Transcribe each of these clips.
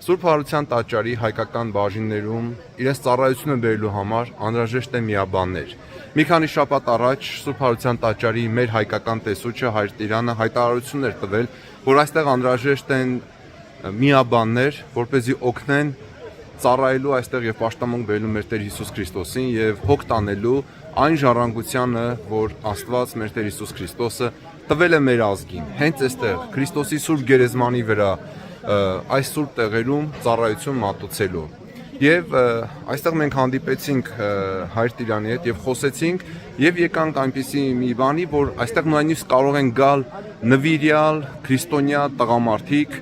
Սուրբ Հարության տաճարի հայկական բաժիններում իրենց ծառայությունը բերելու համար անհրաժեշտ է միաբաններ։ Մի քանի շաբաթ առաջ Սուրբ Հարության տաճարի մեր հայկական տեսուչը Հայր Տիրանը հայտարարություն էր տվել, որ այստեղ անհրաժեշտ են միաբաններ, որպեսզի օգնեն ծառայելու այստեղ եւ պաշտամունք բերելու մեր Տեր Հիսուս Քրիստոսին եւ հոգ տանելու այն ժառանգությանը, որ Աստված մեր Տեր Հիսուս Քրիստոսը տվել է մեր ազգին։ Հենց այստեղ Քրիստոսի Սուրբ գերեզմանի վրա այս սուրբ տեղերում ծառայություն մատուցելու։ Եվ այստեղ մենք հանդիպեցինք Հայր Տիրանի հետ եւ խոսեցինք եւ եկանք այնպիսի մի բանի, որ այստեղ նույնիսկ կարող են գալ նվիրյալ քրիստոնյա տղամարդիկ,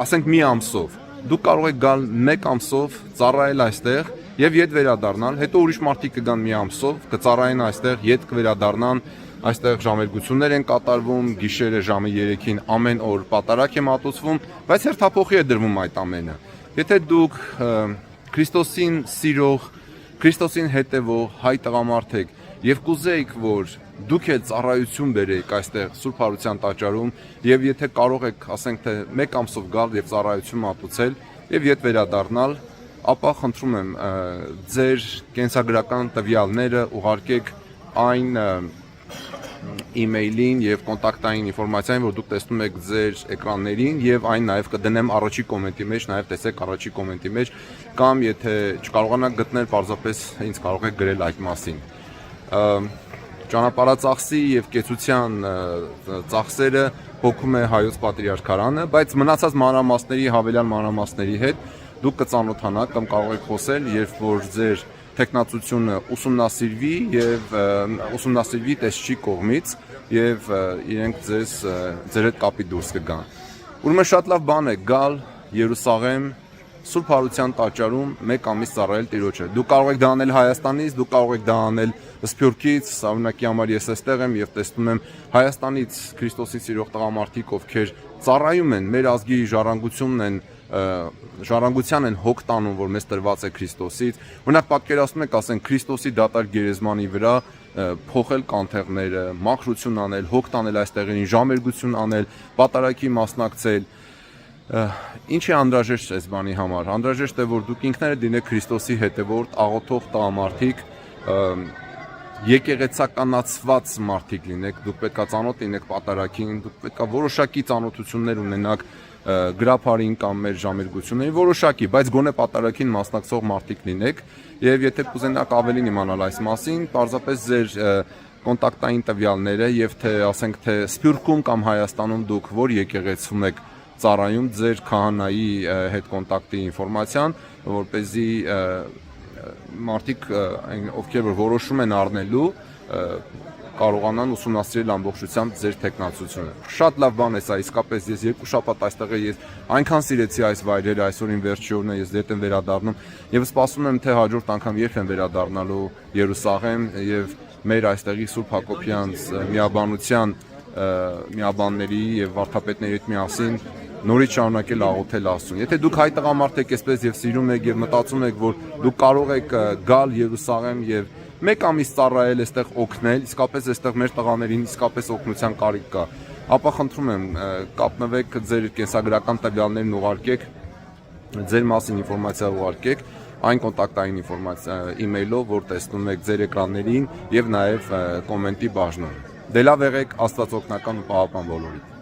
ասենք մի ամսով։ Դուք կարող եք գալ 1 ամսով ծառայել այստեղ եւ ետ վերադառնալ, հետո ուրիշ մարդիկ կգան մի ամսով, կծառայեն այստեղ, ետ կվերադառնան, այստեղ ժամերգություններ են կատարվում, գիշերը ժամը 3-ին ամեն օր պատարակ է մատուցվում, բայց հերթափոխի է դրվում այդ ամենը։ Եթե դուք Քրիստոսին սիրող, Քրիստոսին հետևող հայ տղամարդ եք եւ կուզեիք, որ դուք էլ ծառայություն բերեք այստեղ Սուրբ Հարության տաճարում եւ եթե կարող եք, ասենք թե 1 ամսով գալ եւ ծառայություն մատուցել եւ ետ վերադառնալ, ապա խնդրում եմ ձեր կենսագրական տվյալները ուղարկեք այն email-ին եւ կոնտակտային ինֆորմացիային, որ դուք տեսնում եք ձեր էկրաններին եւ այն նաեւ կդնեմ առաջի կոմենտի մեջ, նաեւ տեսեք առաջի կոմենտի մեջ, կամ եթե չկարողանաք գտնել, պարզապես ինձ կարող եք գրել այդ մասին։ Ճանապարհածախսի եւ կեցության ծախսերը հոգում է Հայոց Պատրիարքարանը, բայց մնացած մանրամասների, հավելյալ մանրամասների հետ դուք կծանոթանաք կամ կարող եք խոսել, երբ որ ձեր տեխնացությունը ուսումնասիրվի եւ ուսումնասիրվի տեսչի կողմից եւ իրենք ձեր հետ կապի դուրս կգան։ Ուրեմն շատ լավ բան է գալ Երուսաղեմ Սուրբ Հարության տաճարում 1 ամիս ծառայել Տիրոջը։ Դուք կարող եք դա անել Հայաստանից, դուք կարող եք դա անել Սփյուռքից, Սարունակի համար ես էստեղ եմ եւ տեսնում եմ Հայաստանից Քրիստոսի սիրող տղամարդիկ, ովքեր ծառայում են մեր ազգի ժառանգության են հոգ տանում, որ մեզ տրված է Քրիստոսից։ Օրինակ պատկերացնում եք, ասենք Քրիստոսի դատարկ գերեզմանի վրա փոխել կանթեղները, մաքրություն անել, հոգ տանել այստեղին, ժամերգություն անել, պատարակի մասնակցել։ Ինչ է անհրաժեշտ այս բանի համար։ Անհրաժեշտ է, որ դուք ինքներդ լինեք Քրիստոսի հետևորդ, աղոթող տղամարդիկ, եկեղեցականացված մարդիկ լինեք, դուք պետք է ծանոթ լինեք պատարակին, դուք պետք է որոշակի ծանոթություններ ունենաք գրափարին կամ մեր ժամերգություններին, որոշակի, բայց գոնե պատարակին մասնակցող մարդիկ լինեք եւ եթե կուզենաք ավելին իմանալ այս մասին, պարզապես ձեր կոնտակտային տվյալները եւ թե ասենք թե Սփյուռքում կամ Հայաստանում դուք որ եկեղեցում եք ծառայում, ձեր քահանայի հետ կոնտակտի ինֆորմացիան, որպեսզի մարդիկ ովքեր որ որոշում են առնելու կարողանան ուսումնասիրել ամբողջությամբ ձեր տեխնացությունը։ Շատ լավ բան է սա, իսկապես ես 2 շաբաթ այստեղ ես այնքան սիրեցի այս վայրերը, այսօրին վերջիորն է ես դետ եմ վերադառնում եւ սպասում եմ թե հաջորդ անգամ երբ եմ վերադառնալու Երուսաղեմ եւ մեր այստեղի Սուրբ Հակոբյանց միաբանության միաբանների եւ վարդապետների հետ միասին նորից շարունակել աղոթել Աստծուն։ Եթե դուք հայ տղամարդ եք այսպես եւ սիրում եք եւ մտածում եք, որ դուք կարող եք գալ Երուսաղեմ եւ 1 ամիս ծառայել այստեղ օգնել, իսկապես այստեղ մեր տղաներին իսկապես օգնության կարիք կա, ապա խնդրում եմ կապնվեք, ձեր կենսագրական տվյալներն ուղարկեք, ձեր մասին ինֆորմացիա ուղարկեք այն կոնտակտային ինֆորմացիա email-ով, որ տեսնում եք ձեր էկրաններին եւ նաեւ կոմենտի բաժնում։ Դե լավ եղեք, Աստված օգնական ու պահապան բոլորիդ։